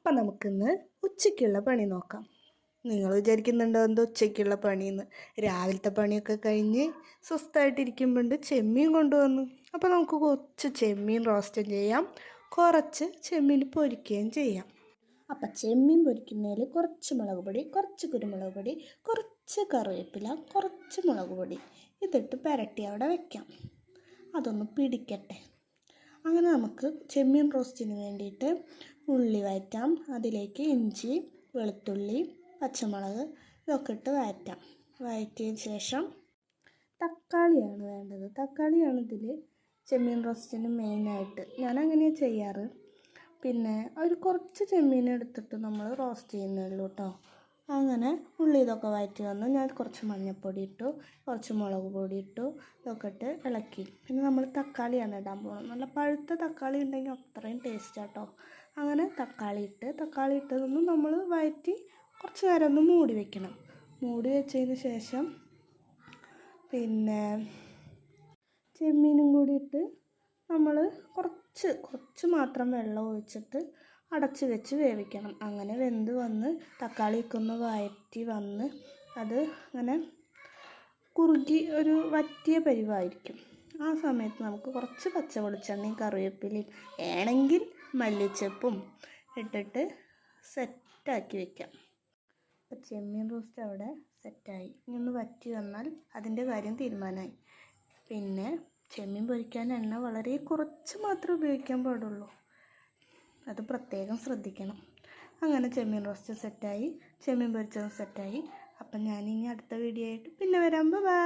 അപ്പം നമുക്കിന്ന് ഉച്ചയ്ക്കുള്ള പണി നോക്കാം. നിങ്ങൾ വിചാരിക്കുന്നുണ്ടോ എന്തോ ഉച്ചയ്ക്കുള്ള പണിയെന്ന്? രാവിലത്തെ പണിയൊക്കെ കഴിഞ്ഞ് സ്വസ്ഥമായിട്ടിരിക്കുമ്പോണ്ട് ചെമ്മീൻ കൊണ്ടുവന്നു. അപ്പോൾ നമുക്ക് കുറച്ച് ചെമ്മീൻ റോസ്റ്റ് ചെയ്യാം, കുറച്ച് ചെമ്മീൻ പൊരിക്കുകയും ചെയ്യാം. അപ്പം ചെമ്മീൻ പൊരിക്കുന്നതിൽ കുറച്ച് മുളക് പൊടി, കുറച്ച് കുരുമുളക് പൊടി, കുറച്ച് കറിവേപ്പില, കുറച്ച് മുളക് പൊടി ഇതിട്ട് പുരട്ടി അവിടെ വെക്കാം. അതൊന്ന് പിടിക്കട്ടെ. അങ്ങനെ നമുക്ക് ചെമ്മീൻ റോസ്റ്റിന് വേണ്ടിയിട്ട് ഉള്ളി വഴറ്റാം. അതിലേക്ക് ഇഞ്ചി, വെളുത്തുള്ളി, പച്ചമുളക് ഇതൊക്കെ ഇട്ട് വഴറ്റാം. വഴറ്റിയതിന് ശേഷം തക്കാളിയാണ് വേണ്ടത്. തക്കാളിയാണ് ഇതിൽ ചെമ്മീൻ റോസ്റ്റിന് മെയിനായിട്ട്. ഞാനങ്ങനെയാണ് ചെയ്യാറ്. പിന്നെ ഒരു കുറച്ച് ചെമ്മീൻ എടുത്തിട്ട് നമ്മൾ റോസ്റ്റ് ചെയ്യുന്നുള്ളൂ കേട്ടോ. അങ്ങനെ ഉള്ളി ഇതൊക്കെ വഴറ്റി വന്ന് ഞാൻ കുറച്ച് മഞ്ഞൾപ്പൊടി ഇട്ടു, കുറച്ച് മുളക് പൊടി ഇട്ടു, ഇതൊക്കെ ഇട്ട് ഇളക്കി. പിന്നെ നമ്മൾ തക്കാളിയാണ് ഇടാൻ പോകുന്നത്. നല്ല പഴുത്ത തക്കാളി ഉണ്ടെങ്കിൽ അത്രയും ടേസ്റ്റ് കേട്ടോ. അങ്ങനെ തക്കാളി ഇട്ടതൊന്നും നമ്മൾ വഴറ്റി കുറച്ച് നേരം ഒന്ന് മൂടി വെക്കണം. മൂടി വെച്ചതിന് ശേഷം പിന്നെ ചെമ്മീനും കൂടി ഇട്ട് നമ്മൾ കുറച്ച് മാത്രം വെള്ളം ഒഴിച്ചിട്ട് അടച്ച് വെച്ച് വേവിക്കണം. അങ്ങനെ വെന്ത് വന്ന് തക്കാളിയൊക്കെ ഒന്ന് വഴറ്റി വന്ന് അത് അങ്ങനെ കുറുകി ഒരു വറ്റിയ പരിവായിരിക്കും. ആ സമയത്ത് നമുക്ക് കുറച്ച് പച്ച വെളിച്ചെണ്ണയും കറിവേപ്പിലയും വേണമെങ്കിൽ മല്ലിച്ചപ്പും ഇട്ടിട്ട് സെറ്റാക്കി വെക്കാം. അപ്പോൾ ചെമ്മീൻ റോസ്റ്റ് അവിടെ സെറ്റായി. ഇനി ഒന്ന് വറ്റി വന്നാൽ അതിൻ്റെ കാര്യം തീരുമാനമായി. പിന്നെ ചെമ്മീൻ പൊരിക്കാൻ എണ്ണ വളരെ കുറച്ച് മാത്രമേ ഉപയോഗിക്കാൻ പാടുള്ളൂ. അത് പ്രത്യേകം ശ്രദ്ധിക്കണം. അങ്ങനെ ചെമ്മീൻ റോസ്റ്റ് സെറ്റായി, ചെമ്മീൻ പൊരിച്ചതും സെറ്റായി. അപ്പം ഞാനിനി അടുത്ത വീഡിയോ ആയിട്ട് പിന്നെ വരാം. ബൈ.